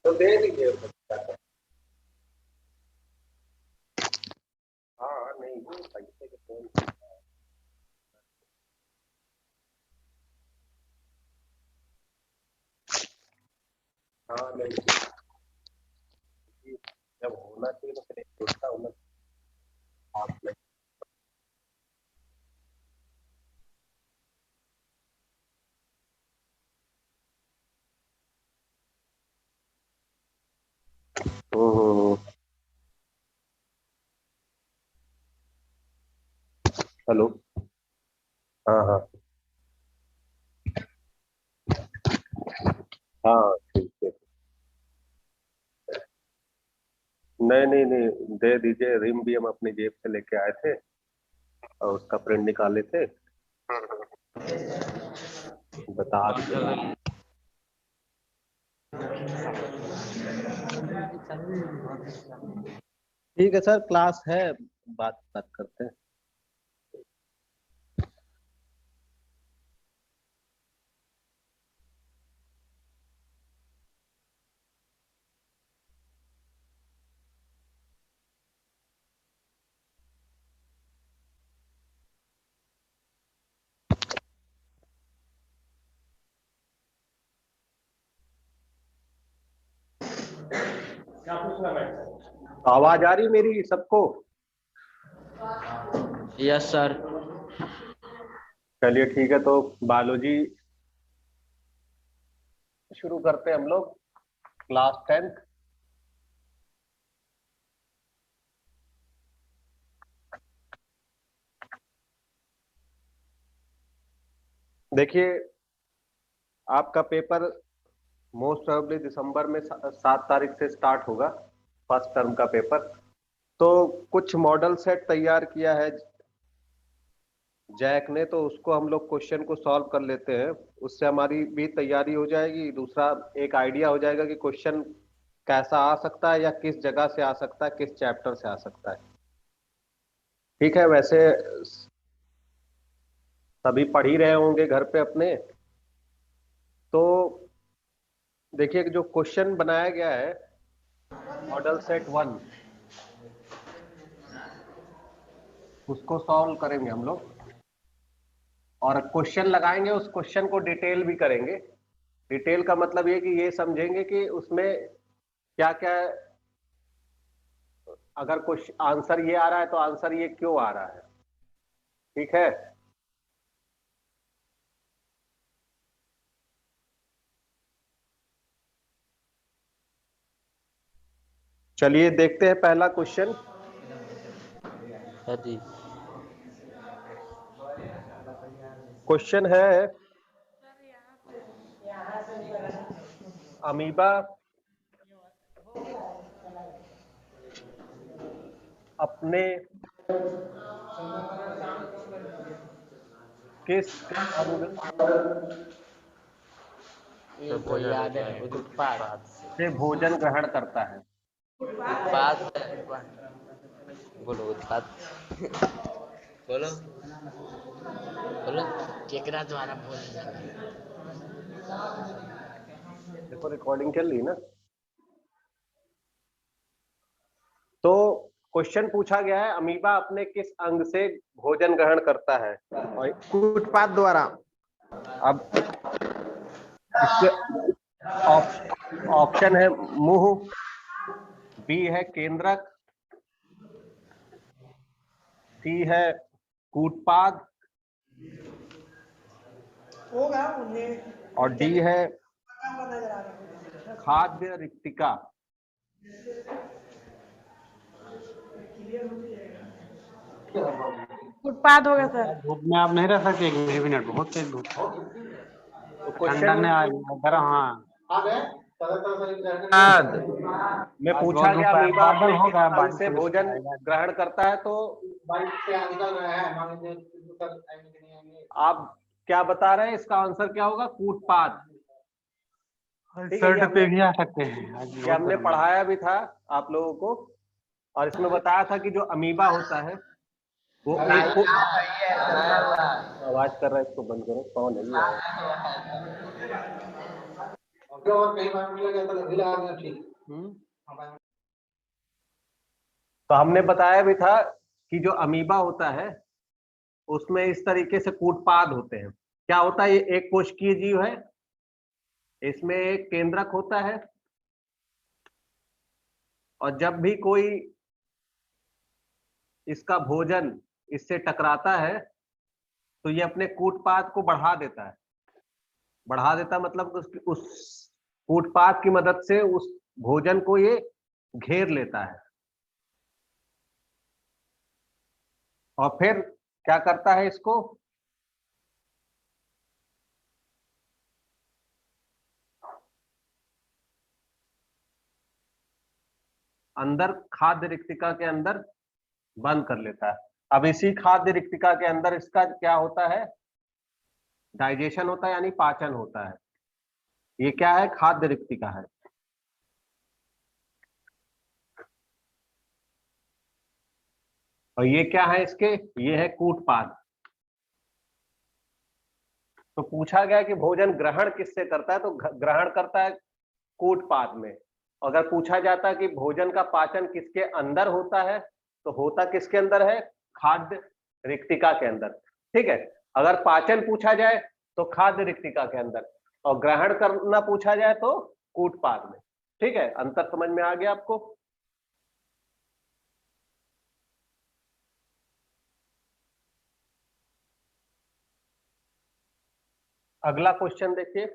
तो दे दीजिए। हाँ नहीं, वो पैसे के फोन। हाँ नहीं, जब होना चाहिए तो फिर सोचता हूँ ना। आप नहीं। हम्म। हेलो। हाँ हाँ। हाँ ठीक है। नहीं नहीं नहीं, दे दीजिए। रिम भी हम अपनी जेब से लेके आए थे और उसका प्रिंट निकाले थे। बता दीजिए। ठीक है सर, क्लास है, बात बात करते हैं। क्या पूछना मैं? आवाज आ रही मेरी सबको? Yes sir. चलिए ठीक है, तो बायोलॉजी शुरू करते हैं हम लोग। Class 10th। देखिए, आपका पेपर मोस्ट प्रोबेबली दिसंबर में 7 तारीख से स्टार्ट होगा, फर्स्ट टर्म का पेपर। तो कुछ मॉडल सेट तैयार किया है जैक ने, तो उसको हम लोग क्वेश्चन को सॉल्व कर लेते हैं। उससे हमारी भी तैयारी हो जाएगी, दूसरा एक आइडिया हो जाएगा कि क्वेश्चन कैसा आ सकता है या किस जगह से आ सकता है, किस चैप्टर से आ सकता है। ठीक है, वैसे सभी पढ़ ही रहे होंगे घर पे अपने। तो देखिए, जो क्वेश्चन बनाया गया है मॉडल सेट 1, उसको सॉल्व करेंगे हम लोग और क्वेश्चन लगाएंगे। उस क्वेश्चन को डिटेल भी करेंगे। डिटेल का मतलब ये कि ये समझेंगे कि उसमें क्या क्या, अगर कुछ आंसर ये आ रहा है तो आंसर ये क्यों आ रहा है। ठीक है। चलिए देखते हैं पहला क्वेश्चन। हाँ जी। क्वेश्चन है, अमीबा अपने किस अंग ये तो याद है, उत्पाद से भोजन ग्रहण करता है। उत्पाद बोलो उत्पाद बोलो बोलो केकरा द्वारा भोजन देखो रिकॉर्डिंग चल रही है ना। तो क्वेश्चन पूछा गया है अमीबा अपने किस अंग से भोजन ग्रहण करता है? और कूटपाद द्वारा। अब इसके ऑप्शन है मुंह, बी है केंद्रक, सी है कूटपाद और डी है खाद्य रिक्तिका। उत्पाद होगा सर। धूप में आप नहीं रह सकते 1 मिनट, बहुत तेज धूप। तो ठंडा क्वेश्चन नहीं आएगा गर्म। हाँ में आज पूछा बहुत गया धूप है, अमीबा बादल अपने किस होगा, अंग बारिश से भोजन आएगा। ग्रहण करता है? तो आप क्या बता रहे हैं, इसका आंसर क्या होगा? कूटपाद। ठीक है, शर्ट पे भी आ सकते हैं। आज ये बहुत हमने गर्म है। पढ़ाया भी था आप लोगों को, और इसमें बताया था कि जो अमीबा होता है वो एक आवाज कर रहा है, इसको बंद करो। कौन है ये? तो हमने बताया भी था कि जो अमीबा होता है उसमें इस तरीके से कूटपाद होते हैं। क्या होता है? ये एक कोशिकीय जीव है, इसमें एक केंद्रक होता है, और जब भी कोई इसका भोजन इससे टकराता है तो ये अपने कूटपाद को बढ़ा देता है। बढ़ा देता मतलब उस कूटपाद की मदद से उस भोजन को ये घेर लेता है, और फिर क्या करता है? इसको अंदर खाद्य रिक्तिका के अंदर बंद कर लेता है। अब इसी खाद्य रिक्तिका के अंदर इसका क्या होता है? डाइजेशन होता है, यानी पाचन होता है। ये क्या है? खाद्य रिक्तिका है। और ये क्या है इसके? ये है कूटपाद। तो पूछा गया कि भोजन ग्रहण किससे करता है, तो ग्रहण करता है कूटपाद में। अगर पूछा जाता कि भोजन का पाचन किसके अंदर होता है, तो होता किसके अंदर है? खाद्य रिक्तिका के अंदर। ठीक है, अगर पाचन पूछा जाए तो खाद्य रिक्तिका के अंदर, और ग्रहण करना पूछा जाए तो कूटपाद में। ठीक है, अंतर समझ में आ गया आपको? अगला क्वेश्चन देखिए।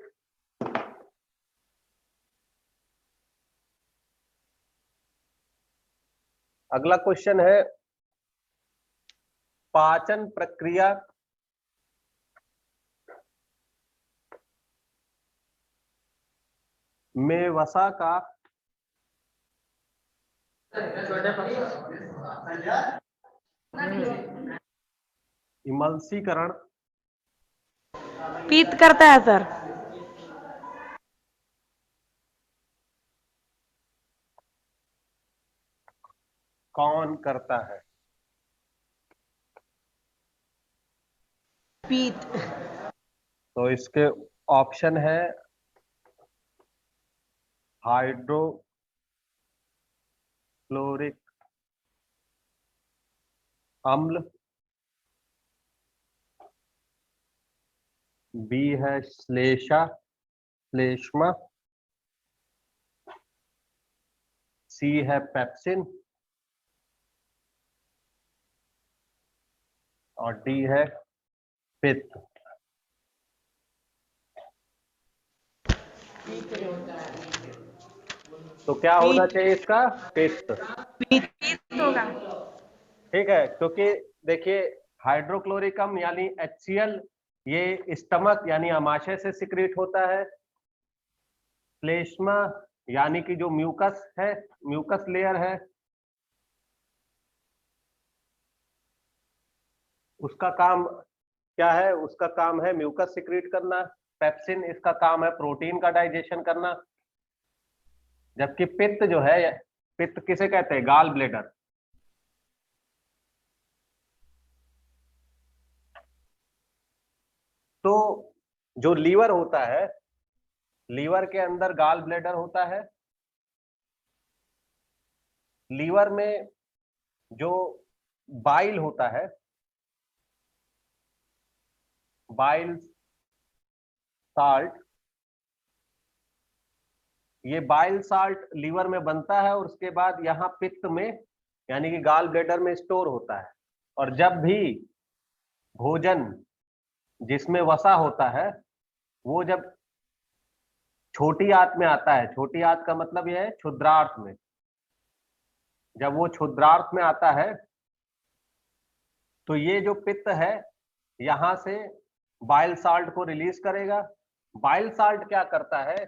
अगला क्वेश्चन है पाचन प्रक्रिया में वसा का इमल्सीकरण पीत करता है सर। कौन करता है? पीत। तो इसके ऑप्शन है हाइड्रोक्लोरिक अम्ल, बी है श्लेष्मा, सी है पेप्सिन, और डी है पित्त। तो क्या होना चाहिए इसका? पित्त। पीत होगा। ठीक है, क्योंकि देखिए हाइड्रोक्लोरिक अम्ल यानी HCl ये स्टमक यानी आमाशय से सिक्रीट होता है। श्लेष्मा यानी कि जो म्यूकस है, म्यूकस लेयर है, उसका काम क्या है? उसका काम है म्यूकस सिक्रीट करना। पेप्सिन इसका काम है प्रोटीन का डाइजेशन करना, जबकि पित्त जो है, पित्त किसे कहते हैं? Gall bladder. तो जो लीवर होता है, लीवर के अंदर गाल ब्लेडर होता है। लीवर में जो बाइल होता है, बाइल साल्ट, ये बाइल साल्ट लीवर में बनता है और उसके बाद यहाँ पित्त में यानी कि गाल ब्लेडर में स्टोर होता है। और जब भी भोजन जिसमें वसा होता है वो जब छोटी आंत में आता है, छोटी आंत का मतलब यह है क्षुद्रार्थ में, जब वो क्षुद्रार्थ में आता है तो ये जो पित्त है यहां से बाइल साल्ट को रिलीज करेगा। बाइल साल्ट क्या करता है?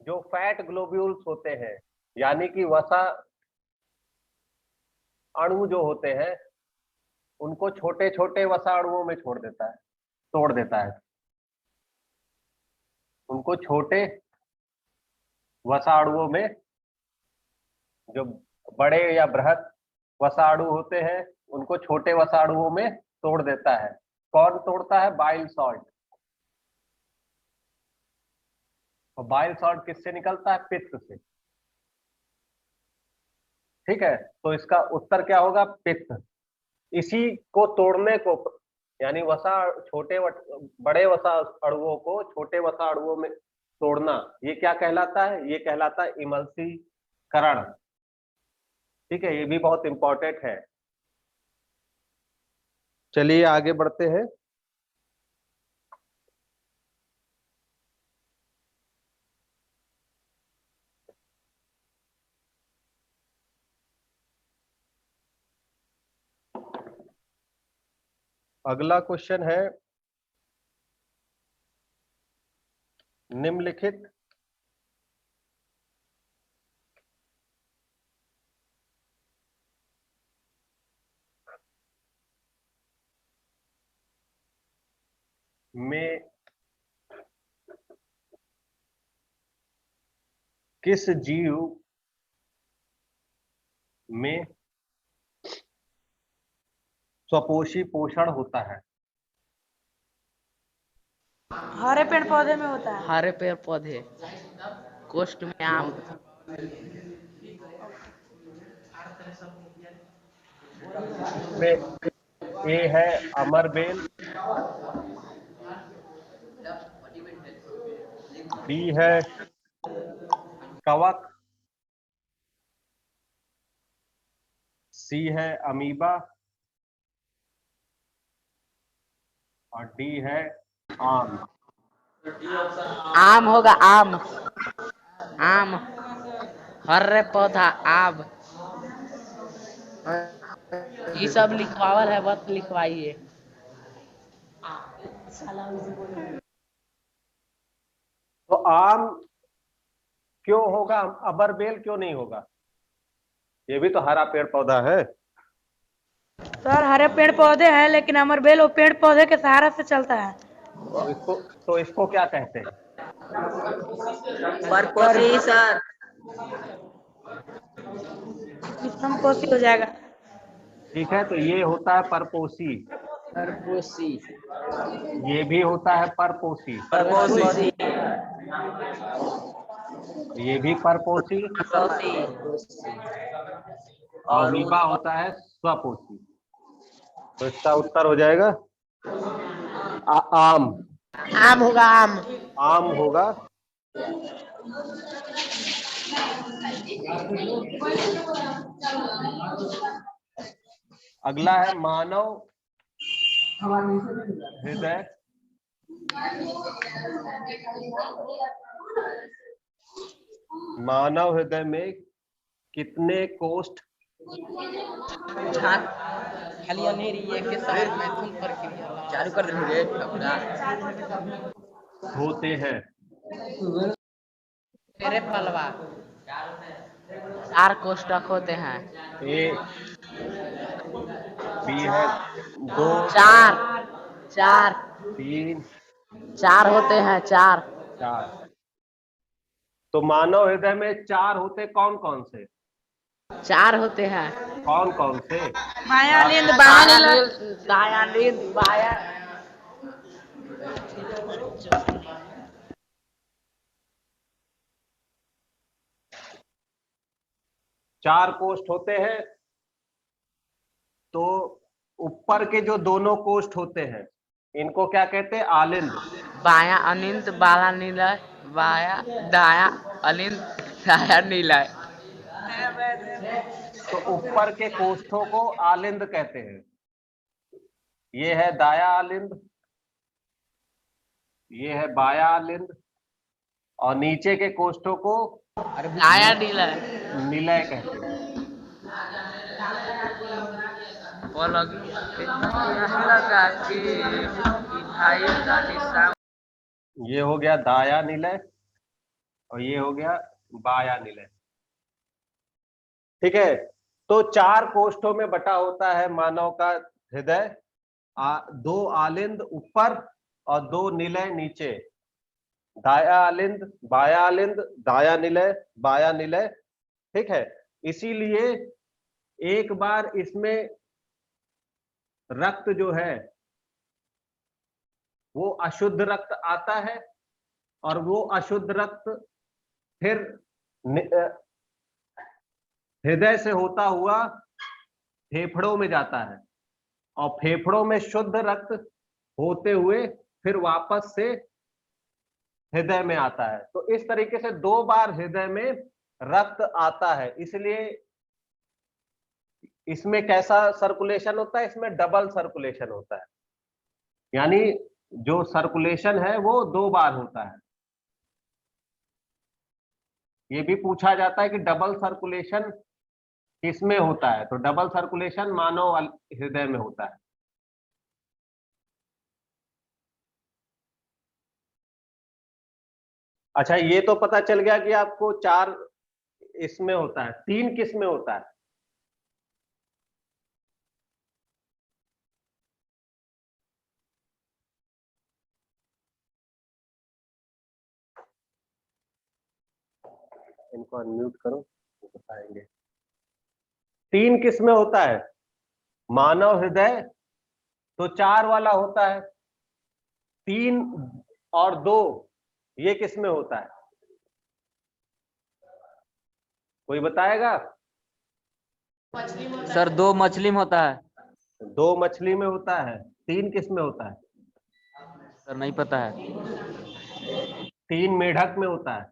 जो फैट ग्लोब्यूल्स होते हैं यानी कि वसा अणु जो होते हैं उनको छोटे छोटे वसा अणुओं में छोड़ देता है, तोड़ देता है। उनको छोटे वसा अणुओं में, जो बड़े या बृहद वसा अणु होते हैं उनको छोटे वसा अणुओं में तोड़ देता है। कौन तोड़ता है? Bile salt. और बाइल सॉल्ट किससे निकलता है? पित्त से। ठीक है, तो इसका उत्तर क्या होगा? पित्त। इसी को तोड़ने को यानी वसा बड़े वसा अणुओं को छोटे वसा अणुओं में तोड़ना, ये क्या कहलाता है? ये कहलाता है इमल्सीकरण। ठीक है, ये भी बहुत इंपॉर्टेंट है। चलिए आगे बढ़ते हैं। अगला क्वेश्चन है, निम्नलिखित में किस जीव में स्वपोषी पोषण होता है? हरे पेड़ पौधे में होता है। हरे पेड़ पौधे, कोष्ठ में आम। में ए है अमरबेल, बी है कवक, सी है अमीबा और डी है आम। आम होगा, आम। आम, हरे पौधा आम। ये सब लिखवावल है, बस लिखवाइए। तो आम क्यों होगा? अमरबेल क्यों नहीं होगा? ये भी तो हरा पेड़ पौधा है। सर हरे पेड़ पौधे हैं लेकिन अमरबेल वो पेड़ पौधे के सहारा से चलता है। तो इसको क्या कहते हैं? परपोषी सर। कोसी हो जाएगा। ठीक है, तो ये होता है परपोषी, परपोषी, ये भी होता है परपोषी, परपोषी, ये भी परपोषी, और अमीबा होता है स्वपोषी। तो इसका उत्तर हो जाएगा आम। आम होगा, आम। आम होगा। अगला है मानव हृदय। मानव हृदय में कितने कोष्ठ खाली अंधेरी ये के साथ मैथुन प्रक्रिया चालू कर देंगे पूरा होते हैं? तेरे पलवा 4 कोष्ठक होते हैं। ए बी है 2, 4 4 3, चार होते हैं, चार। चार। तो मानव हृदय में चार होते कौन कौन से? चार होते हैं। कौन कौन से? मायालिंद बायालिंद दायालिंद, बाया। चार कोष्ठ होते हैं। तो ऊपर के जो दोनों कोष्ठ होते हैं इनको क्या कहते हैं? आलिंद। बाया अनिंद, बाला नीलय, बाया दाया अनिंद, दाया नीलय। तो ऊपर के कोष्ठों को आलिंद कहते हैं। ये है दाया आलिंद, ये है बाया आलिंद, और नीचे के कोष्ठों को दाया नीलय। निलय कहते हैं। ये हो गया दाया निलय और ये हो गया बाया निलय। ठीक है। तो चार कोष्ठों में बटा होता है मानव का हृदय। दो आलिंद ऊपर और दो निलय नीचे। दाया आलिंद, बाया आलिंद, दाया निलय, बाया निलय। ठीक है। इसीलिए एक बार इसमें रक्त जो है वो अशुद्ध रक्त आता है और वो अशुद्ध रक्त फिर हृदय से होता हुआ फेफड़ों में जाता है और फेफड़ों में शुद्ध रक्त होते हुए फिर वापस से हृदय में आता है। तो इस तरीके से दो बार हृदय में रक्त आता है। इसलिए इसमें कैसा सर्कुलेशन होता है? इसमें डबल सर्कुलेशन होता है, यानी जो सर्कुलेशन है वो दो बार होता है। ये भी पूछा जाता है कि डबल सर्कुलेशन किसमें होता है? तो डबल सर्कुलेशन मानव हृदय में होता है। अच्छा, ये तो पता चल गया कि आपको चार इसमें होता है। तीन किस में होता है? इनको अनम्यूट करो, बताएंगे। तीन किस में होता है? मानव हृदय तो चार वाला होता है। तीन और दो ये किस में होता है? कोई बताएगा? सर दो मछली में होता है। दो मछली में होता है। तीन किस में होता है? सर नहीं पता है। तीन मेढक में होता है।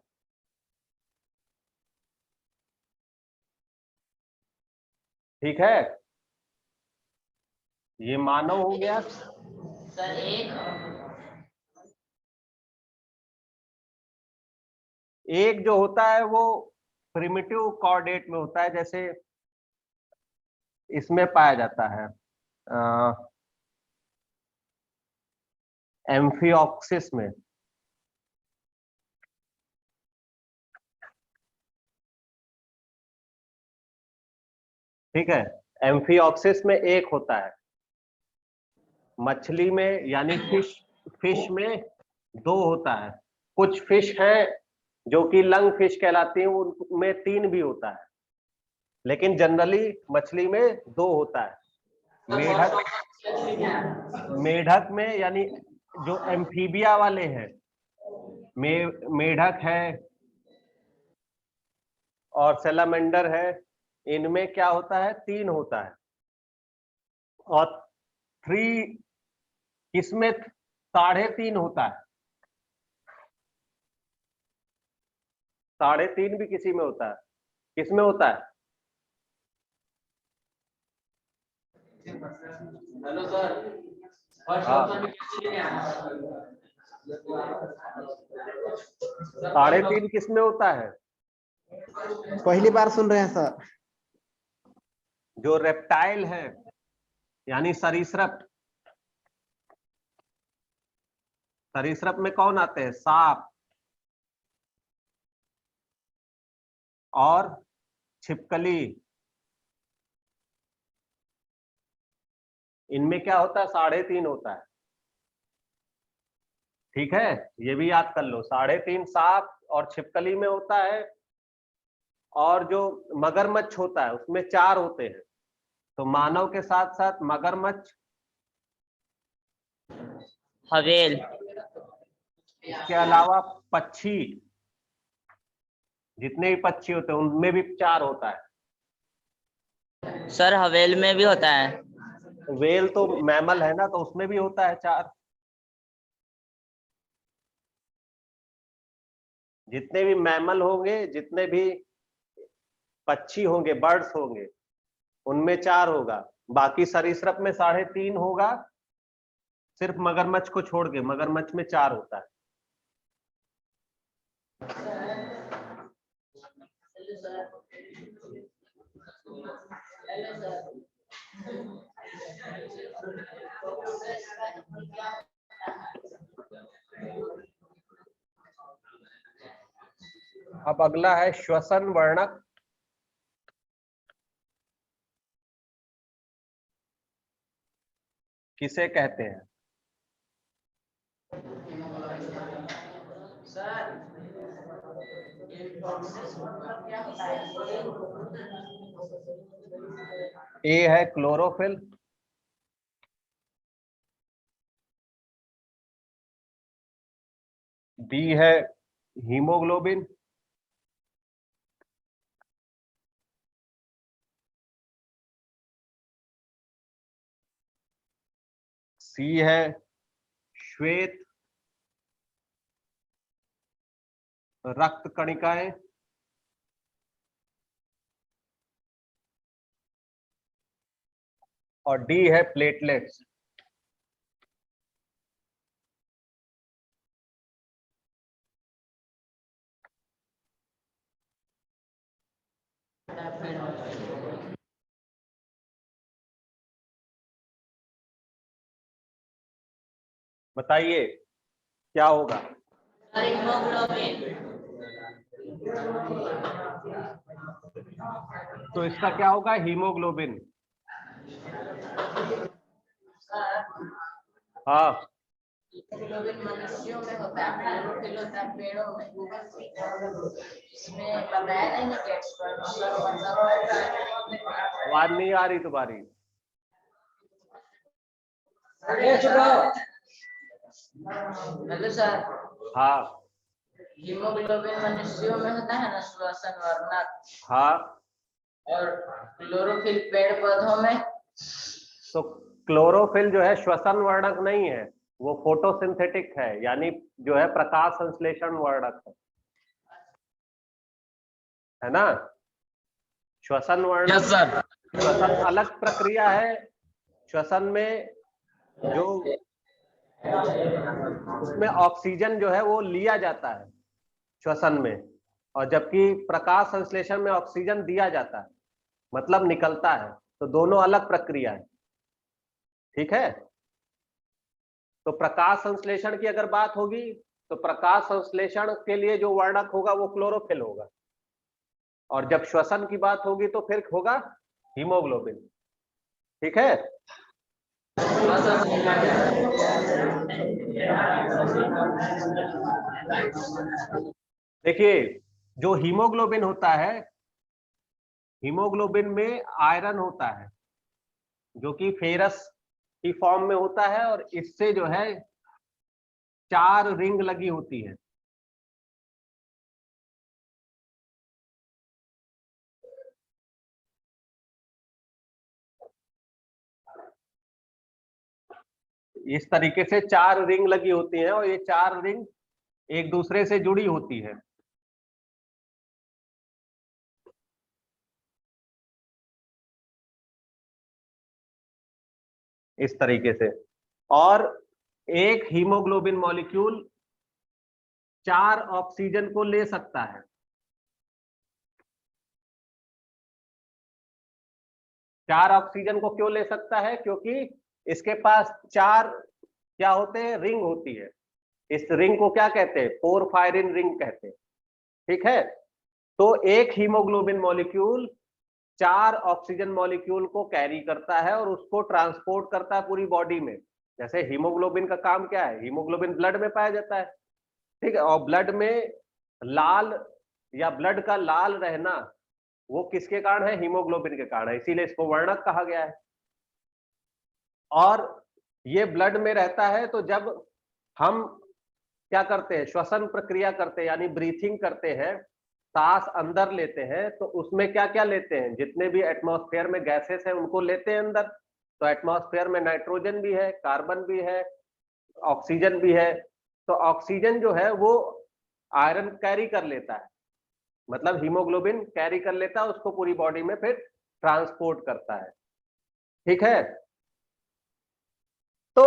ठीक है, ये मानव हो गया। एक जो होता है वो प्रिमिटिव कॉर्डेट में होता है, जैसे इसमें पाया जाता है एम्फिऑक्सिस में। ठीक है, एम्फिऑक्सिस में एक होता है। मछली में यानी फिश में दो होता है। कुछ फिश हैं जो कि लंग फिश कहलाती हैं, उनमें तीन भी होता है, लेकिन जनरली मछली में दो होता है। मेढक में यानी जो एम्फीबिया वाले हैं, मेढक है और सैलामेंडर है, इनमें क्या होता है? तीन होता है। और थ्री इसमें 3.5 होता है। 3.5 भी किसी में होता है। किसमें होता है? Hello sir. हाँ, 3.5 किसमें होता है? पहली बार सुन रहे हैं सर। जो रेप्टाइल है यानी सरीसृप। सरीसृप में कौन आते हैं? सांप और छिपकली। इनमें क्या होता है? 3.5 होता है। ठीक है, ये भी याद कर लो। 3.5 सांप और छिपकली में होता है, और जो मगरमच्छ होता है उसमें 4 होते हैं। तो मानव के साथ साथ मगरमच्छ, हवेल, इसके अलावा पक्षी, जितने भी पक्षी होते हैं उनमें भी 4 होता है। सर हवेल में भी होता है। वेल तो मैमल है ना, तो उसमें भी होता है 4। जितने भी मैमल होंगे, जितने भी पक्षी होंगे, बर्ड्स होंगे, उनमें 4 होगा। बाकी सरीसृप में 3.5 होगा, सिर्फ मगरमच्छ को छोड़ के। मगरमच्छ में 4 होता है। अब अगला है श्वसन वर्णक। किसे कहते हैं? ए है क्लोरोफिल, बी है हीमोग्लोबिन, सी है श्वेत रक्त कणिकाएं, और डी है प्लेटलेट्स। बताइए क्या होगा? तो इसका क्या होगा? हीमोग्लोबिन। हाँ, हीमोग्लोबिन मनुष्यों में होता है, क्लोरोफिल होता है पेड़ों में। इसमें बताया नहीं कि आवाज नहीं आ रही तुम्हारी। Hello sir. हाँ हीमोग्लोबिन मनुष्यों में होता है ना, श्वसन वर्णक। हाँ, और क्लोरोफिल पेड़ पौधों में। तो क्लोरोफिल जो है श्वसन वर्णक नहीं है, वो फोटोसिंथेटिक है, यानी जो है प्रकाश संश्लेषण वर्णक है ना। श्वसन वर्णक, सर। श्वसन अलग प्रक्रिया है। श्वसन में जो उसमें ऑक्सीजन जो है वो लिया जाता है श्वसन में, और जबकि प्रकाश संश्लेषण में ऑक्सीजन दिया जाता है, मतलब निकलता है। तो दोनों अलग प्रक्रिया है, ठीक है। तो प्रकाश संश्लेषण की अगर बात होगी तो प्रकाश संश्लेषण के लिए जो वर्णक होगा वो क्लोरोफिल होगा, और जब श्वसन की बात होगी तो फिर होगा हीमोग्लोबिन, ठीक है। देखिए, जो हीमोग्लोबिन होता है, हीमोग्लोबिन में आयरन होता है जो कि फेरस की फॉर्म में होता है, और इससे जो है 4 रिंग लगी होती है। इस तरीके से 4 रिंग लगी होती है, और ये 4 रिंग एक दूसरे से जुड़ी होती है। इस तरीके से, और एक हीमोग्लोबिन मॉलिक्यूल 4 ऑक्सीजन को ले सकता है। 4 ऑक्सीजन को क्यों ले सकता है? क्योंकि इसके पास 4 क्या होते हैं? रिंग होती है। इस रिंग को क्या कहते हैं? पोरफायरिन रिंग कहते हैं, ठीक है। तो एक हीमोग्लोबिन मॉलिक्यूल 4 ऑक्सीजन मॉलिक्यूल को कैरी करता है और उसको ट्रांसपोर्ट करता है पूरी बॉडी में। जैसे हीमोग्लोबिन का काम क्या है, हीमोग्लोबिन ब्लड में पाया जाता है, ठीक है, और ब्लड में लाल या ब्लड का लाल रहना वो किसके कारण है, हीमोग्लोबिन के कारण है, इसीलिए इसको वर्णक कहा गया है। और ये ब्लड में रहता है, तो जब हम क्या करते हैं, श्वसन प्रक्रिया करते हैं, यानी ब्रीथिंग करते हैं, सांस अंदर लेते हैं, तो उसमें क्या क्या लेते हैं, जितने भी एटमॉस्फेयर में गैसेस हैं उनको लेते हैं अंदर। तो एटमॉस्फेयर में नाइट्रोजन भी है, कार्बन भी है, ऑक्सीजन भी है। तो ऑक्सीजन जो है वो आयरन कैरी कर लेता है, मतलब हीमोग्लोबिन कैरी कर लेता है, उसको पूरी बॉडी में फिर ट्रांसपोर्ट करता है, ठीक है। तो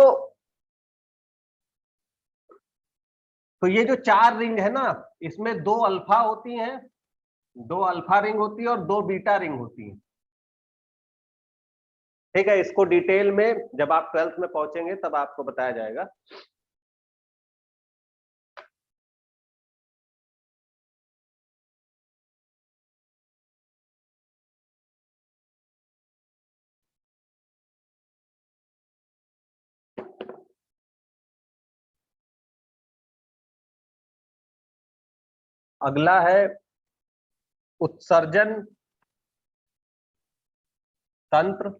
ये जो 4 रिंग है ना, इसमें 2 अल्फा होती हैं, 2 अल्फा रिंग होती है और 2 बीटा रिंग होती है, ठीक है। इसको डिटेल में जब आप 12th में पहुंचेंगे तब आपको बताया जाएगा। अगला है उत्सर्जन तंत्र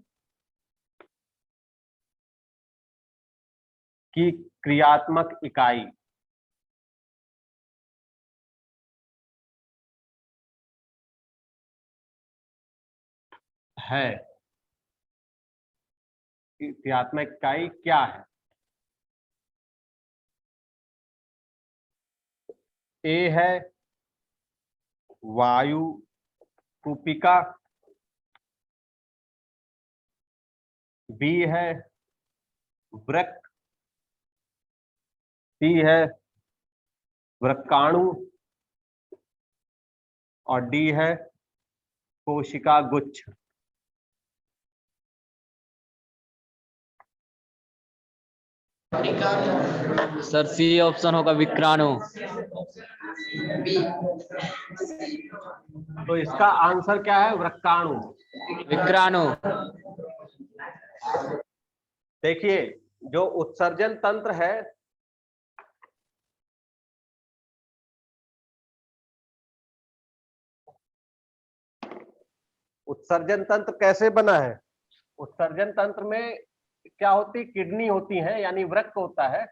की क्रियात्मक इकाई। है क्रियात्मक इकाई क्या है? ए है वायु कूपिका, बी है वृक्क, सी है वृक्काणु और डी है कोशिका गुच्छ। सर सी ऑप्शन होगा विक्राणु। तो इसका आंसर क्या है, वृक्काणु। विक्राणु। देखिए जो उत्सर्जन तंत्र है, उत्सर्जन तंत्र कैसे बना है, उत्सर्जन तंत्र में क्या होती, किडनी होती है, यानी वृक्क होता है,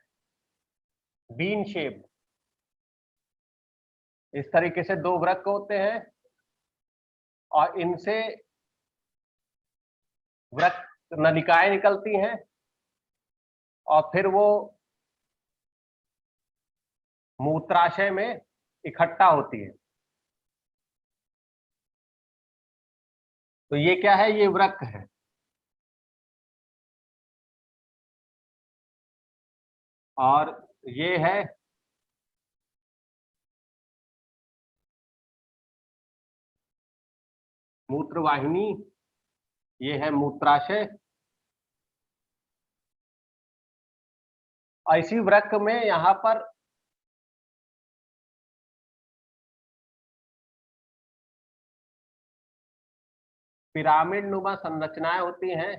बीन शेप, इस तरीके से 2 वृक्क होते हैं और इनसे वृक्क नलिकाएं निकलती हैं और फिर वो मूत्राशय में इकट्ठा होती है। तो ये क्या है, ये वृक्क है। और ये है मूत्रवाहिनी, ये है मूत्राशय। इसी वृक्क में यहां पर पिरामिड नुमा संरचनाएं होती हैं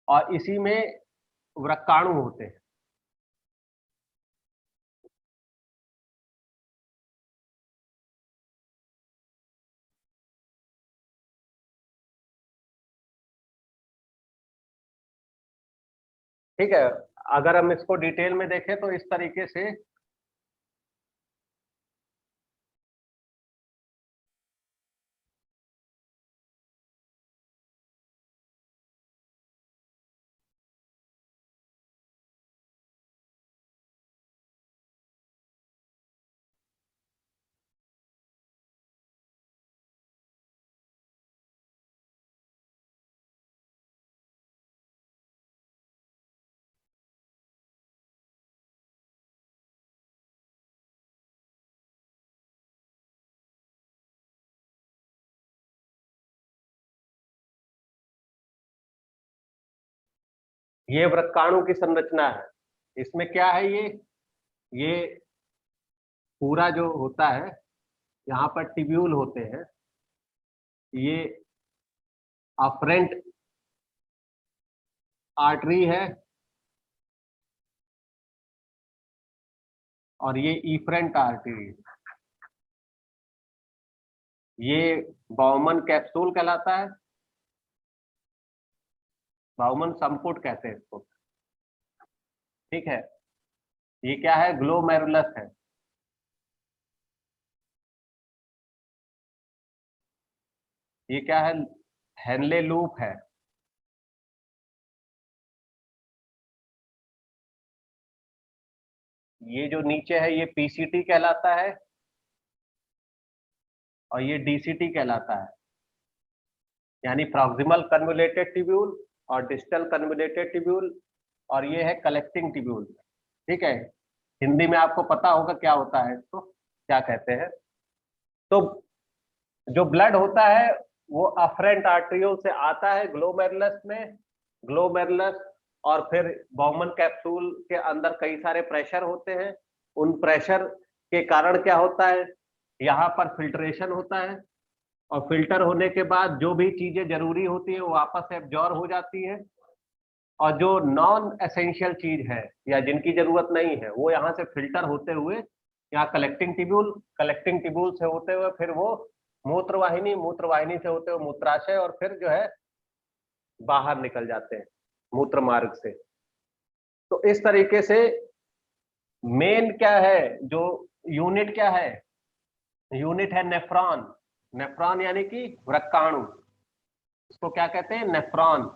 और इसी में वृक्काणु होते हैं। ठीक है, अगर हम इसको डिटेल में देखें तो इस तरीके से ये वृक्काणु की संरचना है। इसमें क्या है, ये पूरा जो होता है, यहाँ पर टिब्यूल होते हैं, ये अफरेंट आर्टरी है और ये इफरेंट आर्टरी, ये बाउमन कैप्सूल कहलाता है, बाउमन संपुट कहते हैं इसको, ठीक है। ये क्या है, ग्लोमेरुलस है। ये क्या है, हेनले लूप है। ये जो नीचे है ये पीसीटी कहलाता है और ये डीसीटी कहलाता है, यानी प्रॉक्सिमल कन्वोल्यूटेड ट्यूब्यूल और डिस्टल कन्वोल्यूटेड ट्यूब्यूल, और ये है कलेक्टिंग ट्यूब्यूल, ठीक है। हिंदी में आपको पता होगा क्या होता है इसको, क्या कहते हैं। तो जो ब्लड होता है वो अफरेंट आर्टरियोल से आता है ग्लोमेरुलस में, ग्लोमेरुलस और फिर बाउमन कैप्सूल के अंदर कई सारे प्रेशर होते हैं। उन प्रेशर के कारण क्या होता है, यहाँ पर फिल्ट्रेशन होता है और फिल्टर होने के बाद जो भी चीजें जरूरी होती है वो वापस से एब्जॉर्ब हो जाती है, और जो नॉन एसेंशियल चीज है या जिनकी जरूरत नहीं है वो यहाँ से फिल्टर होते हुए यहाँ कलेक्टिंग ट्यूब्यूल से होते हुए फिर वो मूत्रवाहिनी, मूत्रवाहिनी से होते हुए मूत्राशय, और फिर जो है बाहर निकल जाते हैं मूत्र मार्ग से। तो इस तरीके से मेन क्या है, जो यूनिट क्या है, यूनिट है नेफ्रॉन। नेफ्रॉन यानी कि वृक्काणु, इसको क्या कहते हैं, नेफ्रॉन।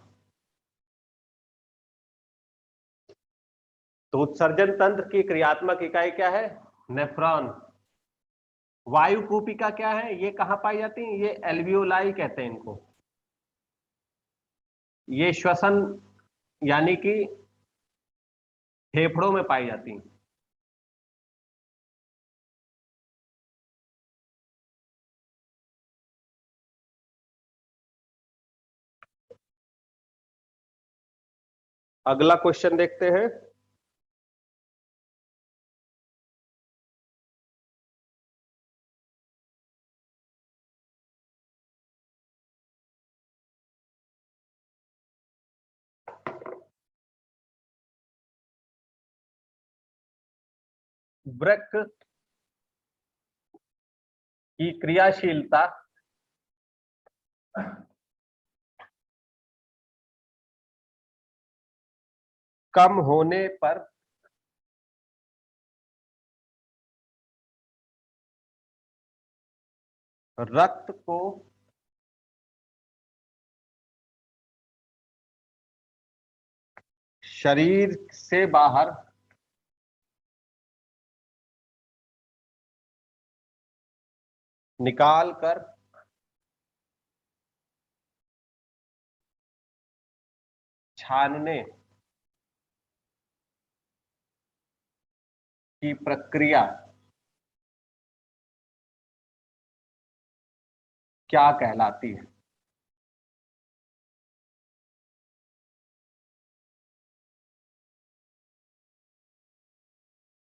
तो उत्सर्जन तंत्र की क्रियात्मक इकाई क्या है, नेफ्रॉन। वायु कूपिका क्या है, ये कहाँ पाई जाती है, ये एल्वियोलाई कहते हैं इनको। ये श्वसन यानी कि फेफड़ों में पाई जाती हैं। अगला क्वेश्चन देखते हैं। वृक्क की क्रियाशीलता कम होने पर रक्त को शरीर से बाहर निकाल कर छानने की प्रक्रिया क्या कहलाती है।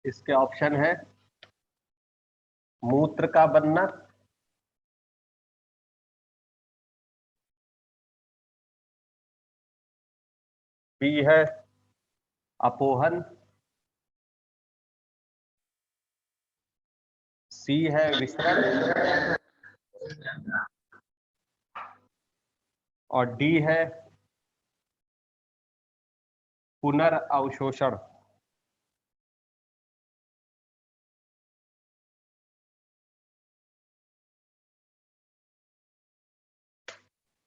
इसके ऑप्शन है मूत्र का बनना, बी है अपोहन, सी है विसरण और डी है पुनर्अवशोषण।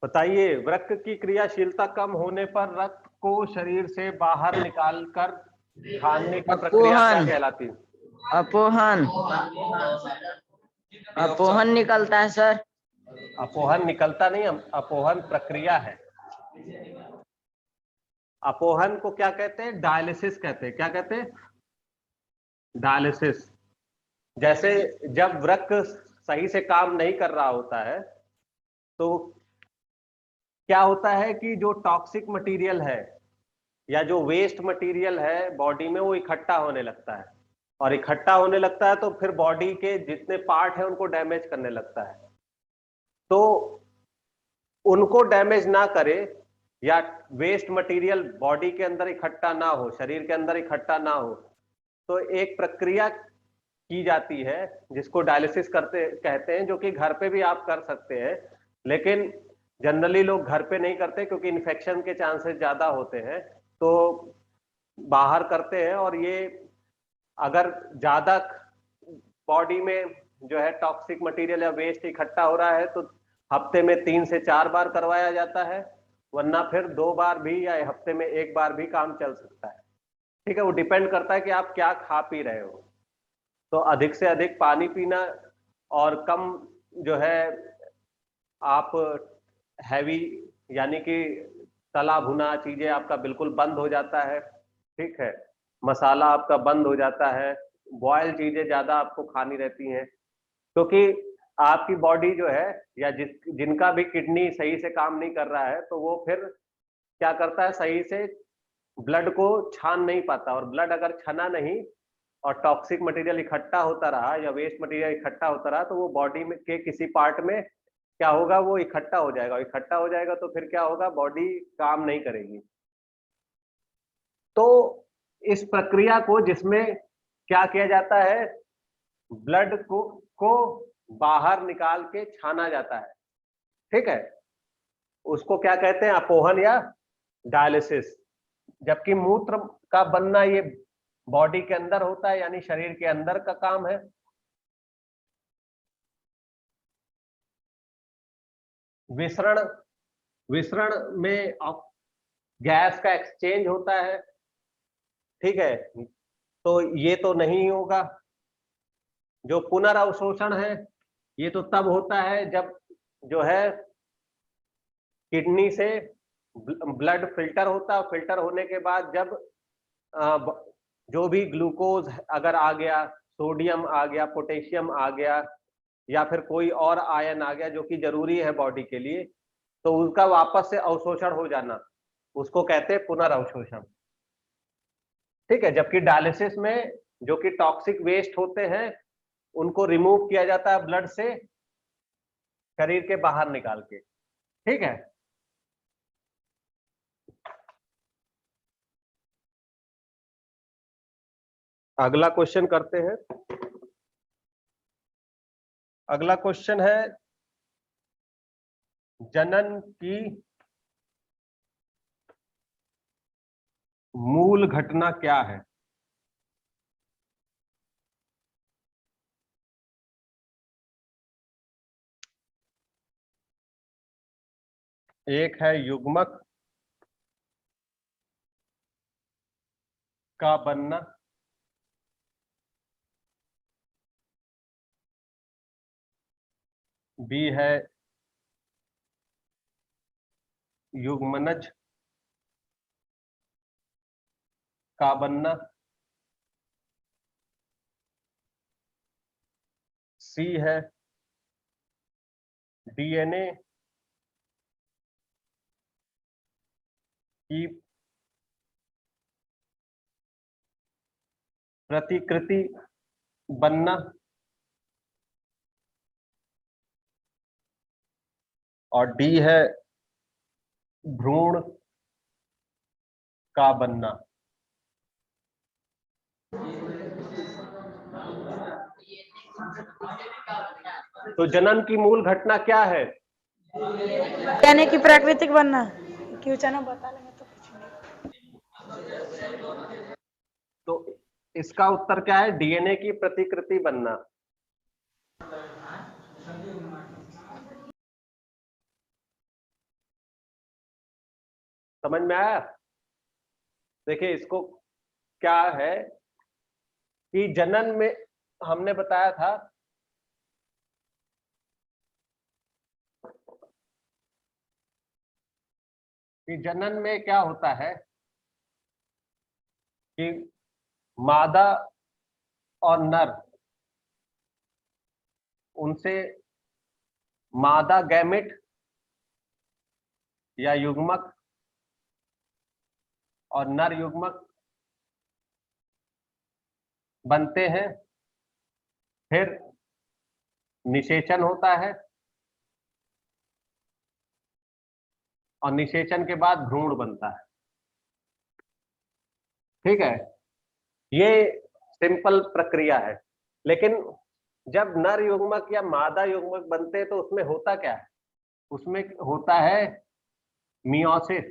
बताइए, वृक्क की क्रियाशीलता कम होने पर रक्त को शरीर से बाहर निकालकर छानने की प्रक्रिया क्या कहलाती है। अपोहन, अपोहन निकलता है सर। अपोहन निकलता नहीं, अपोहन प्रक्रिया है। अपोहन को क्या कहते हैं, डायलिसिस कहते हैं। क्या कहते हैं, डायलिसिस। जैसे जब वृक्क सही से काम नहीं कर रहा होता है तो क्या होता है कि जो टॉक्सिक मटेरियल है या जो वेस्ट मटेरियल है बॉडी में वो इकट्ठा होने लगता है, और इकट्ठा होने लगता है तो फिर बॉडी के जितने पार्ट है उनको डैमेज करने लगता है। तो उनको डैमेज ना करे या वेस्ट मटेरियल बॉडी के अंदर इकट्ठा ना हो, शरीर के अंदर इकट्ठा ना हो, तो एक प्रक्रिया की जाती है, जिसको डायलिसिस करते कहते हैं, जो कि घर पे भी आप कर सकते हैं, लेकिन जनरली लोग घर पे नहीं करते क्योंकि इन्फेक्शन के चांसेस ज्यादा होते हैं, तो बाहर करते हैं। और ये अगर ज्यादा बॉडी में जो है टॉक्सिक मटेरियल या वेस्ट इकट्ठा हो रहा है तो हफ्ते में 3 से 4 बार करवाया जाता है, वरना फिर 2 बार भी या हफ्ते में 1 बार भी काम चल सकता है। ठीक है, वो डिपेंड करता है कि आप क्या खा पी रहे हो। तो अधिक से अधिक पानी पीना और कम जो है आप हैवी यानी कि तला भुना चीजें आपका बिल्कुल बंद हो जाता है। ठीक है, मसाला आपका बंद हो जाता है, बॉयल चीजें ज्यादा आपको खानी रहती हैं, क्योंकि आपकी बॉडी जो है या जिनका भी किडनी सही से काम नहीं कर रहा है तो वो फिर क्या करता है, सही से ब्लड को छान नहीं पाता, और ब्लड अगर छना नहीं और टॉक्सिक मटेरियल इकट्ठा होता रहा या वेस्ट मटेरियल इकट्ठा होता रहा तो वो बॉडी में के किसी पार्ट में क्या होगा, वो इकट्ठा हो जाएगा। इकट्ठा हो जाएगा तो फिर क्या होगा, बॉडी काम नहीं करेगी। तो इस प्रक्रिया को, जिसमें क्या किया जाता है, ब्लड को बाहर निकाल के छाना जाता है। ठीक है, उसको क्या कहते हैं, अपोहन या डायलिसिस। जबकि मूत्र का बनना ये बॉडी के अंदर होता है, यानी शरीर के अंदर का काम है। विसरण में गैस का एक्सचेंज होता है। ठीक है, तो ये तो नहीं होगा। जो पुनर्अवशोषण है ये तो तब होता है जब जो है किडनी से ब्लड फिल्टर होता है, फिल्टर होने के बाद जब जो भी ग्लूकोज अगर आ गया, सोडियम आ गया, पोटेशियम आ गया या फिर कोई और आयन आ गया जो कि जरूरी है बॉडी के लिए, तो उसका वापस से अवशोषण हो जाना, उसको कहते हैं पुनर्अवशोषण। ठीक है, जबकि डायलिसिस में जो कि टॉक्सिक वेस्ट होते हैं उनको रिमूव किया जाता है ब्लड से, शरीर के बाहर निकाल के। ठीक है, अगला क्वेश्चन करते हैं। अगला क्वेश्चन है, जनन की मूल घटना क्या है? एक है युग्मक का बनना, बी है युग्मनज का बनना, सी है डीएनए की प्रतिकृति बनना, और डी है भ्रूण का बनना। तो जनन की मूल घटना क्या है? यानी कि प्राकृतिक बनना। क्यों चना बता लेंगे तो कुछ नहीं। तो इसका उत्तर क्या है? डीएनए की प्रतिकृति बनना। समझ में आया? देखिए, इसको क्या है कि जनन में हमने बताया था कि जनन में क्या होता है कि मादा और नर, उनसे मादा गैमेट या युग्मक और नर युग्मक बनते हैं, फिर निषेचन होता है और निषेचन के बाद भ्रूण बनता है। ठीक है, ये सिंपल प्रक्रिया है। लेकिन जब नर युग्मक या मादा युग्मक बनते हैं तो उसमें होता क्या है? उसमें होता है मियोसिस।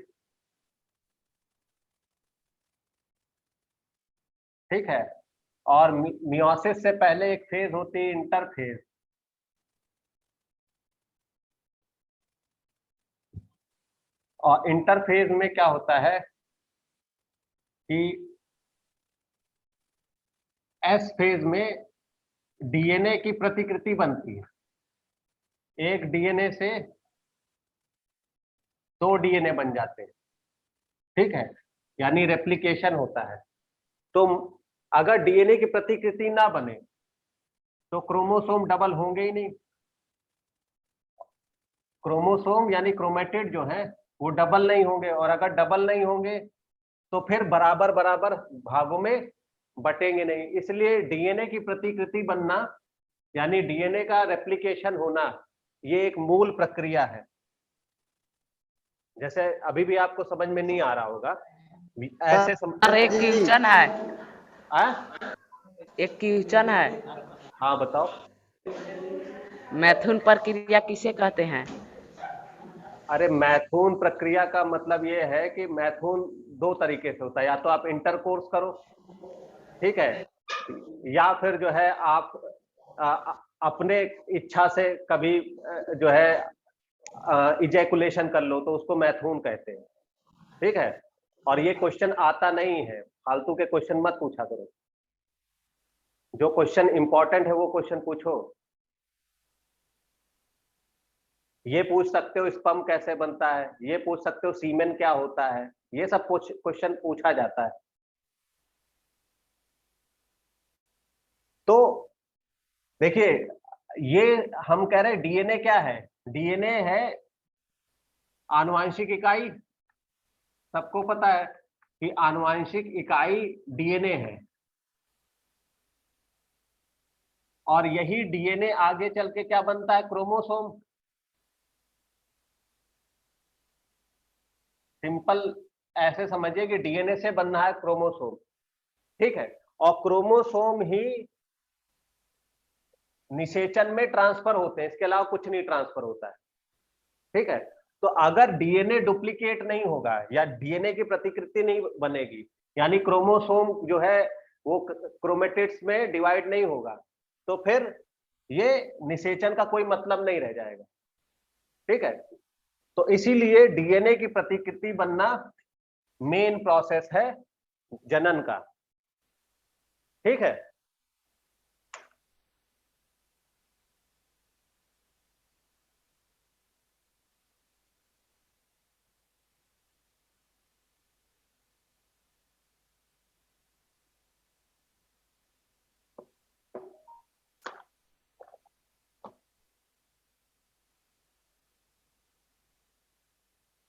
ठीक है, और मियोसिस से पहले एक फेज होती है इंटरफेज। और इंटरफेज में क्या होता है कि एस फेज में डीएनए की प्रतिकृति बनती है। एक डीएनए से 2 डीएनए बन जाते हैं। ठीक है, यानी रेप्लिकेशन होता है। तो अगर डीएनए की प्रतिकृति ना बने तो क्रोमोसोम डबल होंगे ही नहीं। क्रोमोसोम यानी क्रोमेटिड जो है वो डबल नहीं होंगे, और अगर डबल नहीं होंगे तो फिर बराबर बराबर भागों में बटेंगे नहीं। इसलिए डीएनए की प्रतिकृति बनना यानी डीएनए का रेप्लिकेशन होना, ये एक मूल प्रक्रिया है। जैसे अभी भी आपको समझ में नहीं आ रहा होगा, ऐसे सर एक क्वेश्चन है, एक क्वेश्चन है। हाँ बताओ। मैथुन प्रक्रिया किसे कहते हैं? अरे मैथुन प्रक्रिया का मतलब ये है कि मैथुन 2 तरीके से होता है। या तो आप इंटरकोर्स करो, ठीक है, या फिर जो है आप अपने इच्छा से कभी जो है इजैकुलेशन कर लो, तो उसको मैथुन कहते हैं। ठीक है, और ये क्वेश्चन आता नहीं है, फालतू के क्वेश्चन मत पूछा करो। जो क्वेश्चन इंपॉर्टेंट है वो क्वेश्चन पूछो। ये पूछ सकते हो स्पर्म कैसे बनता है, ये पूछ सकते हो सीमेन क्या होता है, ये सब क्वेश्चन पूछा जाता है। तो देखिए, ये हम कह रहे हैं डीएनए क्या है? डीएनए है आनुवांशिक इकाई। सबको पता है कि आनुवांशिक इकाई डीएनए है, और यही डीएनए आगे चल के क्या बनता है? क्रोमोसोम। सिंपल ऐसे समझिए कि डीएनए से बनना है क्रोमोसोम। ठीक है, और क्रोमोसोम ही निषेचन में ट्रांसफर होते हैं, इसके अलावा कुछ नहीं ट्रांसफर होता है। ठीक है, तो अगर डीएनए डुप्लीकेट नहीं होगा या डीएनए की प्रतिकृति नहीं बनेगी, यानी क्रोमोसोम जो है वो क्रोमेटिड्स में डिवाइड नहीं होगा, तो फिर ये निषेचन का कोई मतलब नहीं रह जाएगा। ठीक है, तो इसीलिए डीएनए की प्रतिकृति बनना मेन प्रोसेस है जनन का। ठीक है,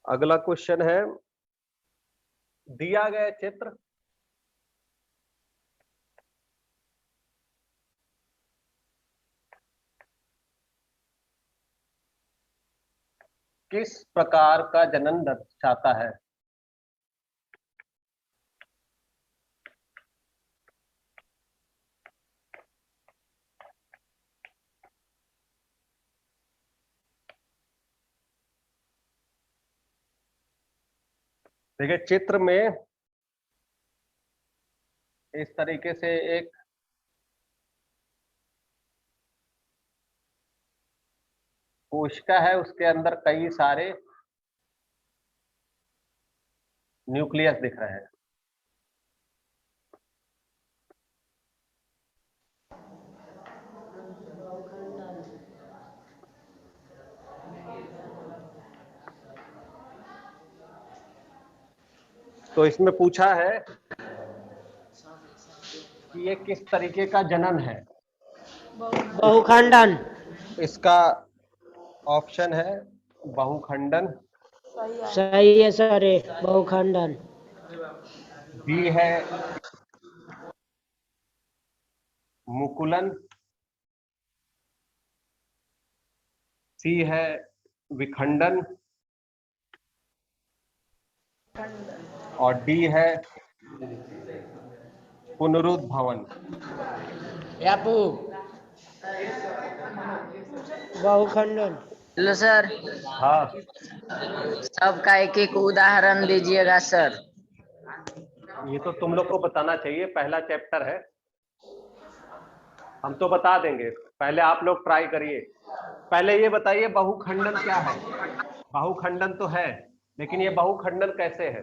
अगला क्वेश्चन है, दिया गया चित्र किस प्रकार का जनन दर्शाता है? देखिए, चित्र में इस तरीके से एक कोशिका है, उसके अंदर कई सारे न्यूक्लियस दिख रहे हैं। तो इसमें पूछा है कि ये किस तरीके का जनन है? बहुखंडन। इसका ऑप्शन है बहुखंडन, सही है सर, बहुखंडन। बी है मुकुलन, सी है विखंडन, और डी है पुनरुद्भवन। यापू बहुखंडन। हेलो सर, हाँ, सबका एक एक उदाहरण दीजिएगा सर। ये तो तुम लोग को बताना चाहिए, पहला चैप्टर है, हम तो बता देंगे, पहले आप लोग ट्राई करिए। पहले ये बताइए बहुखंडन क्या है। बहुखंडन तो है, लेकिन ये बहुखंडन कैसे है?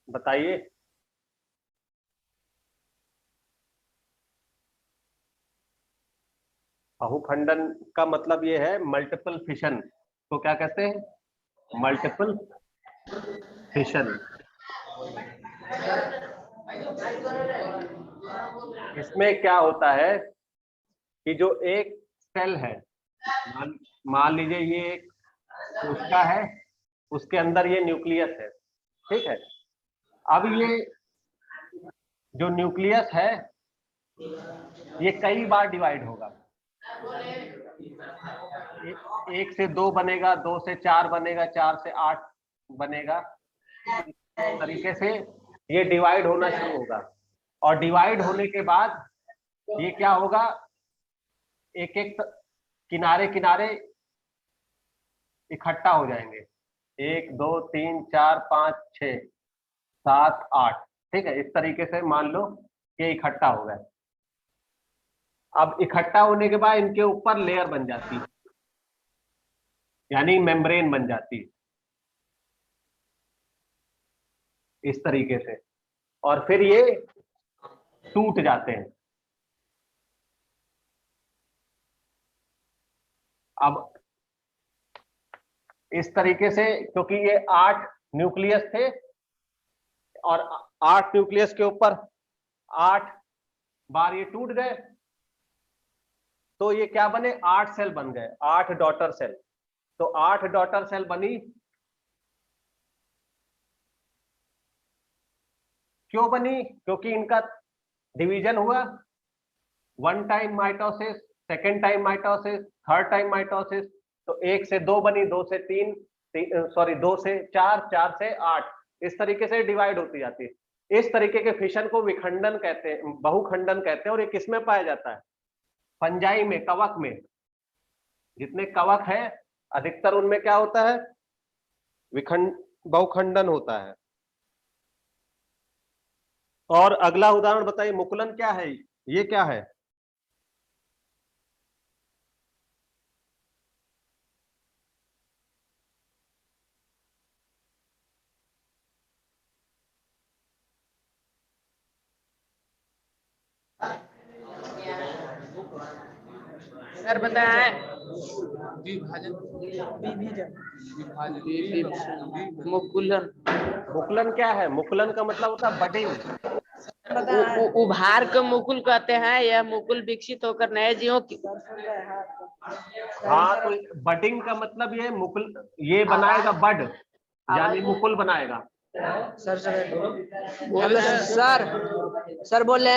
बताइए। बहुखंडन का मतलब ये है मल्टीपल फिशन, तो क्या कहते हैं? Multiple fission. इसमें क्या होता है कि जो एक सेल है, मान लीजिए ये एक कोशिका है, उसके अंदर ये न्यूक्लियस है, ठीक है। अब ये जो न्यूक्लियस है ये कई बार डिवाइड होगा, एक से 2 बनेगा, 2 से 4 बनेगा, 4 से 8 बनेगा, इस तरीके से ये डिवाइड होना शुरू होगा। और डिवाइड होने के बाद ये क्या होगा, एक एक किनारे किनारे इकट्ठा हो जाएंगे, 1 2 3 4 5 6 7 8, ठीक है। इस तरीके से मान लो कि इकट्ठा हो गए। अब इकट्ठा होने के बाद इनके ऊपर लेयर बन जाती है, यानी मेम्ब्रेन बन जाती है इस तरीके से, और फिर ये टूट जाते हैं। अब इस तरीके से, क्योंकि ये 8 न्यूक्लियस थे और 8 न्यूक्लियस के ऊपर 8 बार ये टूट गए, तो ये क्या बने, 8 सेल बन गए, 8 डॉटर सेल। तो 8 डॉटर सेल बनी, क्यों बनी? क्योंकि इनका डिवीजन हुआ, 1 time mitosis, second time mitosis, third time mitosis. तो 1 से 2 बनी, 2 से 3, 2 से 4, 4 से 8, इस तरीके से डिवाइड होती जाती है। इस तरीके के फिशन को विखंडन कहते हैं, बहुखंडन कहते हैं। और ये किसमें पाया जाता है? फंजाई में, कवक में। जितने कवक है अधिकतर उनमें क्या होता है, बहुखंडन होता है। और अगला उदाहरण बताइए, मुकुलन क्या है? ये क्या है? सर बताएं। मुकुलन। मुकुलन क्या है? मुकुलन का मतलब होता है बडिंग। उभार को मुकुल कहते हैं। यह मुकुल विकसित होकर नए जीवों की हाँ, तो बडिंग का मतलब ये मुकुल, ये बनाएगा बड, यानी मुकुल बनाएगा। सर सर बोले।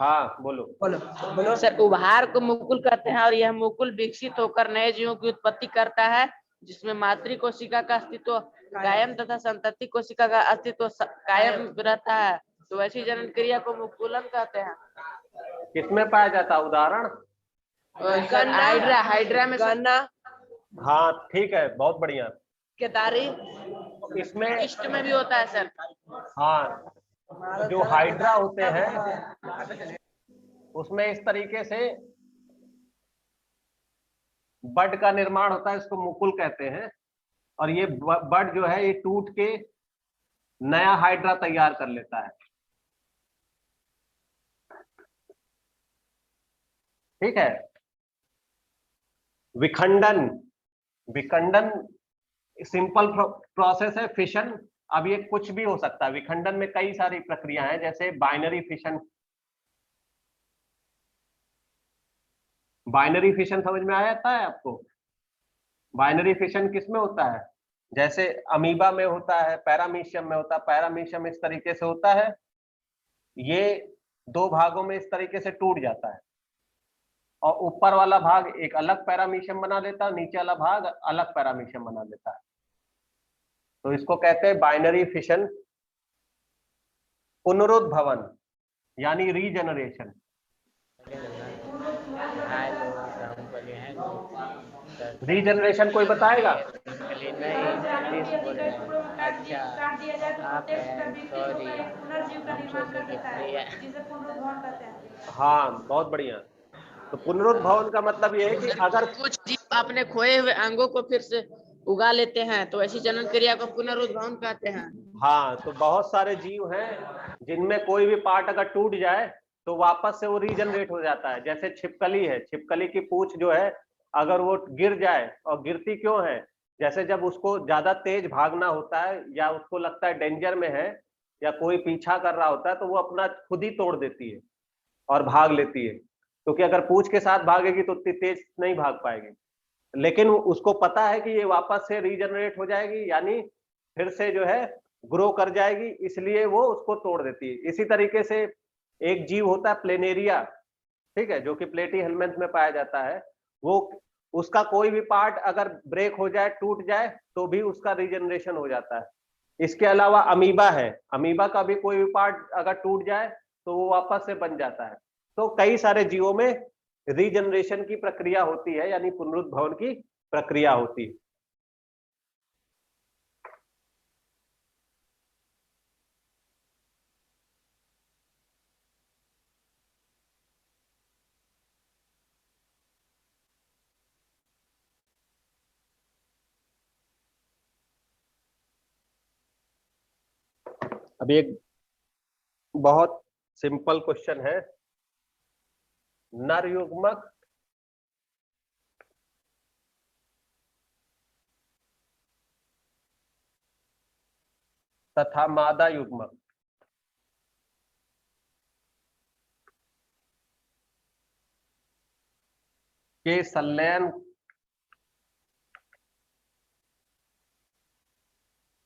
हाँ बोलो। बोलो सर, उभार को मुकुल कहते हैं और यह मुकुल विकसित होकर नए जीवों की उत्पत्ति करता है, जिसमें मातृ कोशिका का अस्तित्व कायम तथा संतति कोशिका का अस्तित्व कायम रहता है। तो ऐसी जनन क्रिया को मुकुलन कहते हैं। किसमें पाया जाता है? उदाहरण? हाइड्रा में गन्ना, हाँ ठीक है, बहुत बढ़िया। केतारी, इसमें इष्ट में भी होता है सर। हाँ, जो हाइड्रा होते हैं उसमें इस तरीके से बड का निर्माण होता है, इसको मुकुल कहते हैं। और ये बड जो है ये टूट के नया हाइड्रा तैयार कर लेता है, ठीक है। विखंडन, विखंडन सिंपल प्रोसेस है, फिशन। अब ये कुछ भी हो सकता है, विखंडन में कई सारी प्रक्रिया है, जैसे बाइनरी फिशन। बाइनरी फिशन समझ में आ जाता है आपको? बाइनरी फिशन किसमें होता है? जैसे अमीबा में होता है, पैरामीशियम में होता है। पैरामीशियम इस तरीके से होता है, ये 2 भागों में इस तरीके से टूट जाता है, और ऊपर वाला भाग एक अलग पैरामीशियम बना देता है, नीचे वाला भाग अलग पैरामीशियम बना देता है। तो इसको कहते हैं बाइनरी फिशन। पुनरुद्भवन यानी रीजनरेशन। रीजनरेशन कोई बताएगा? हाँ, बहुत बढ़िया। तो पुनरुद्भवन का मतलब ये है कि अगर कुछ जीव अपने खोए हुए अंगों को फिर से उगा लेते हैं तो ऐसी जनन क्रिया को पुनरुद्भवन कहते हैं। हाँ, तो बहुत सारे जीव हैं जिनमें कोई भी पार्ट अगर टूट जाए तो वापस से वो रीजनरेट हो जाता है। जैसे छिपकली है, छिपकली की पूंछ जो है अगर वो गिर जाए, और गिरती क्यों है, जैसे जब उसको ज्यादा तेज भागना होता है या उसको लगता है डेंजर में है या कोई पीछा कर रहा होता है, तो वो अपना खुद ही तोड़ देती है और भाग लेती है, क्योंकि अगर पूंछ के साथ भागेगी तो उतनी तेज नहीं भाग पाएगी। लेकिन उसको पता है कि ये वापस से रीजनरेट हो जाएगी, यानी फिर से जो है ग्रो कर जाएगी, इसलिए वो उसको तोड़ देती है। इसी तरीके से एक जीव होता है प्लेनेरिया, ठीक है, जो कि प्लेटी हेलमेंथ में पाया जाता है। वो उसका कोई भी पार्ट अगर ब्रेक हो जाए, टूट जाए, तो भी उसका रीजनरेशन हो जाता है। इसके अलावा अमीबा है, अमीबा का भी कोई भी पार्ट अगर टूट जाए तो वो वापस से बन जाता है। तो कई सारे जीवों में रीजनरेशन की प्रक्रिया होती है, यानी पुनरुद्भवन की प्रक्रिया होती है। अभी एक बहुत सिंपल क्वेश्चन है, नर युग्मक तथा मादा युग्मक के संलयन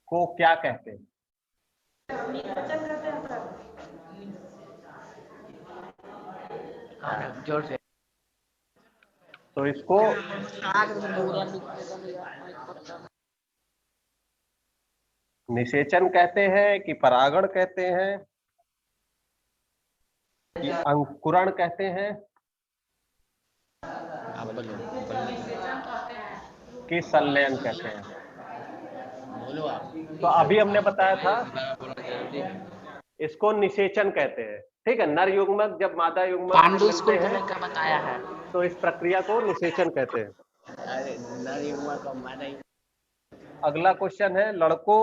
को क्या कहते हैं? जोर से। तो इसको निषेचन कहते हैं कि परागण कहते हैं कि अंकुरण कहते हैं कि संलयन कहते हैं? तो अभी हमने बताया था इसको निषेचन कहते हैं, ठीक है। नर युग्मक जब मादा युग्मक पांडु से स्कूल मिलते में हैं क्या बताया है? तो इस प्रक्रिया को निषेचन कहते हैं। अगला क्वेश्चन है, लड़कों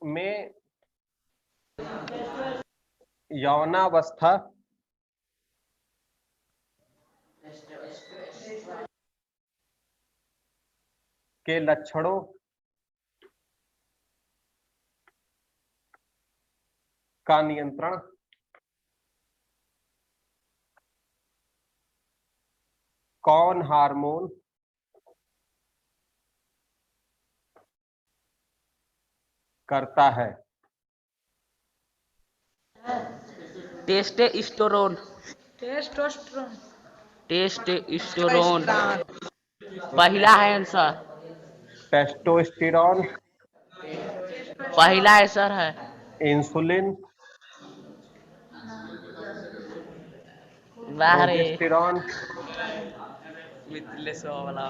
में यौनावस्था के लक्षणों का नियंत्रण कौन हार्मोन करता है? टेस्टोस्टेरोन। टेस्टोस्टेरोन। टेस्टोस्टेरोन पहला है आंसर। टेस्टोस्टेरोन पहला आंसर है। इंसुलिन, बाहर प्रोजेस्टेरॉन, वाला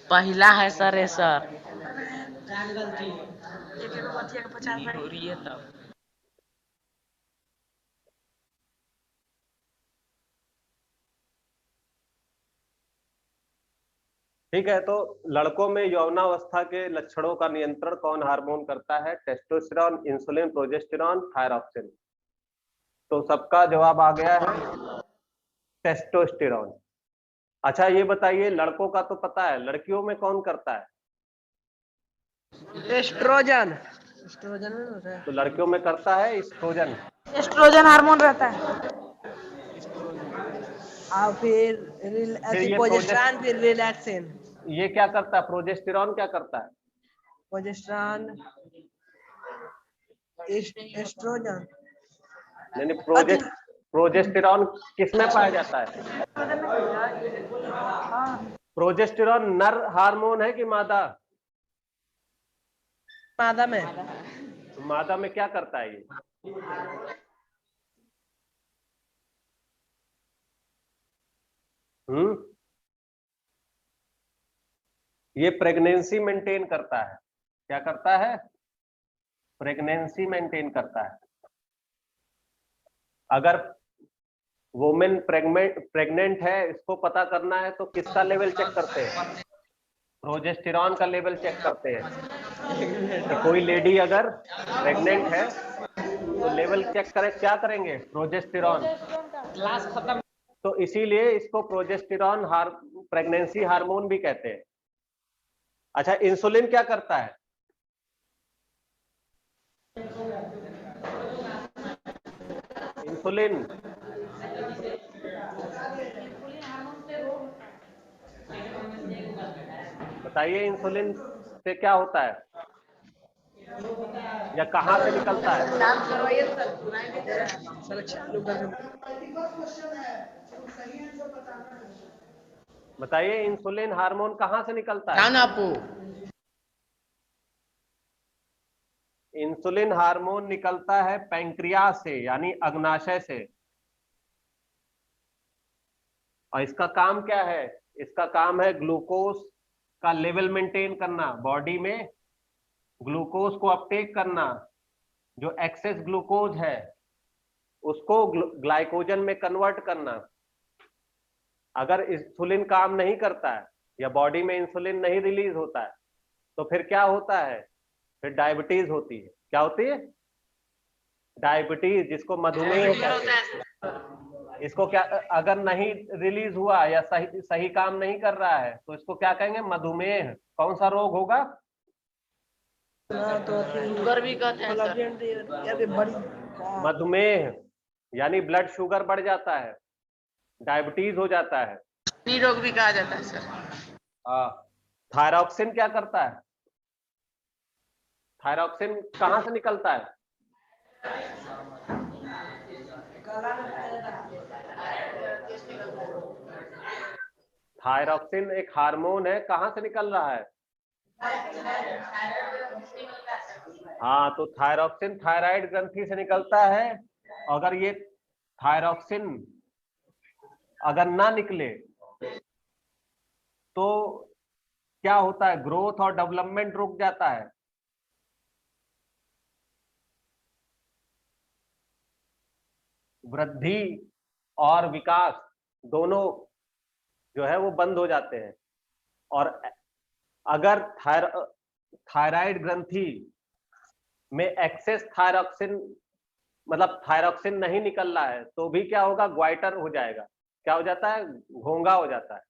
पहला है सर। है सर हो रही है तब। ठीक है। तो लड़कों में यौनावस्था के लक्षणों का नियंत्रण कौन हार्मोन करता है? Testosterone, insulin, progesterone, thyroxine. तो सबका जवाब आ गया है टेस्टोस्टेरॉन। अच्छा ये बताइए, लड़कों का तो पता है, लड़कियों में कौन करता है? एस्ट्रोजन। तो लड़कियों में करता है एस्ट्रोजन। एस्ट्रोजन हार्मोन रहता है। और फिर ये प्रोजेस्टेरॉन, फिर रिलैक्सिन। ये क्या करता है? प्रोजेस्टेरॉन क्या करता है? Progesterone oestrogen. नहीं, प्रोजेस्टेरॉन किसमें पाया जाता है? प्रोजेस्टेरॉन नर हार्मोन है कि मादा? मादा में मादा में क्या करता है ये? ये प्रेगनेंसी मेंटेन करता है। क्या करता है? प्रेगनेंसी मेंटेन करता है। अगर वुमेन प्रेग्नेंट है, इसको पता करना है तो किसका लेवल चेक करते हैं? प्रोजेस्टेरॉन का लेवल चेक करते हैं। तो कोई लेडी अगर प्रेग्नेंट है तो लेवल चेक करें, क्या करेंगे? प्रोजेस्टेरॉन। क्लास खत्म। तो इसीलिए इसको प्रोजेस्टेरॉन प्रेगनेंसी हार्मोन भी कहते हैं। अच्छा, इंसुलिन क्या करता है? इंसुलिन बताइए, इंसुलिन से क्या होता है या कहां से निकलता है? नाम करवाइए सर। बताइए, इंसुलिन हार्मोन कहां से निकलता है? इंसुलिन हार्मोन निकलता है पैंक्रियास से, यानी अग्नाशय से। और इसका काम क्या है? इसका काम है ग्लूकोज का लेवल मेंटेन करना, बॉडी में ग्लूकोज को अपटेक करना। जो एक्सेस ग्लूकोज है उसको ग्लाइकोजन में कन्वर्ट करना। अगर इंसुलिन काम नहीं करता है या बॉडी में इंसुलिन नहीं रिलीज होता है तो फिर क्या होता है? फिर डायबिटीज होती है। क्या होती है? डायबिटीज, जिसको मधुमेह कहते हैं। इसको क्या, अगर नहीं रिलीज हुआ या सही काम नहीं कर रहा है तो इसको क्या कहेंगे? मधुमेह। कौन सा रोग होगा? शुगर भी कहते हैं सर। मधुमेह, यानी ब्लड शुगर बढ़ जाता है, डायबिटीज हो जाता है। किडनी रोग भी कहा जाता है सर। थायरॉक्सिन क्या करता है? थायरॉक्सिन कहां से निकलता है? थायरॉक्सिन एक हार्मोन है, कहां से निकल रहा है? हाँ, तो थायरॉक्सिन थायराइड ग्रंथि से निकलता है। अगर ये थायरॉक्सिन अगर ना निकले तो क्या होता है? ग्रोथ और डेवलपमेंट रुक जाता है। वृद्धि और विकास दोनों जो है वो बंद हो जाते हैं। और अगर थायराइड ग्रंथि में एक्सेस थायरॉक्सिन, मतलब थायरॉक्सिन नहीं निकल रहा है तो भी क्या होगा? ग्वाइटर हो जाएगा। क्या हो जाता है? घोंगा हो जाता है।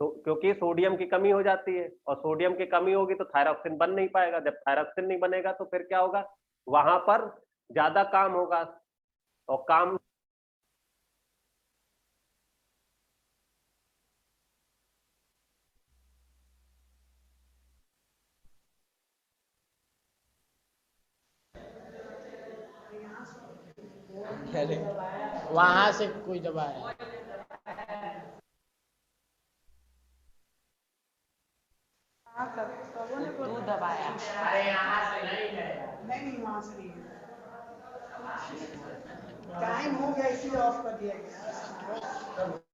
तो क्योंकि सोडियम की कमी हो जाती है, और सोडियम की कमी होगी तो थायरॉक्सिन बन नहीं पाएगा। जब थायरॉक्सिन नहीं बनेगा तो फिर क्या होगा? वहां पर ज्यादा काम होगा, और काम वहां से कोई दबा है। तू दबाया। अरे यहाँ से नहीं है। नहीं वहां से नहीं है। टाइम हो गया इसलिए ऑफ कर दिया गया।